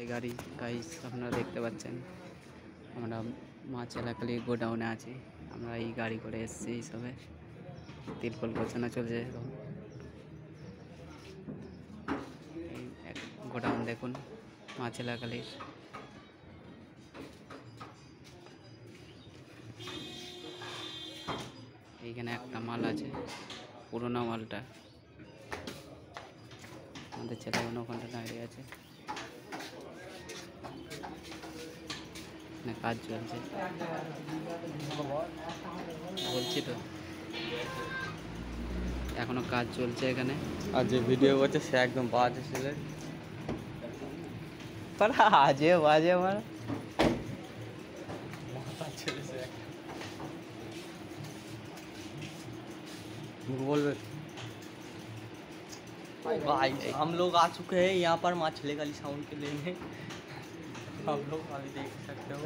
ঢালাই গাড়ি গাইস আপনারা দেখতে পাচ্ছেন। আমরা মাছ এলাকালি গোডাউনে আছি। আমরা এই গাড়ি করে এসেছি এই সবে তিরপল গোছানো চলছে। এই গোডাউন দেখুন মাছ এলাকালির। এইখানে একটা মাল আছে, পুরোনো মালটা। আমাদের ছেলেগুলো ওখানটা দাঁড়িয়ে আছে, কাজ চলছে বলছি তো, এখনো কাজ চলছে এখানে। আর যে ভিডিও করছে সে একদম বাজে ছেলে, আজে বাজে আমার बोल। भाई हम लोग आ चुके हैं यहाँ पर मछली वाली साउंड के लेने। हम लोग अभी देख सकते हो।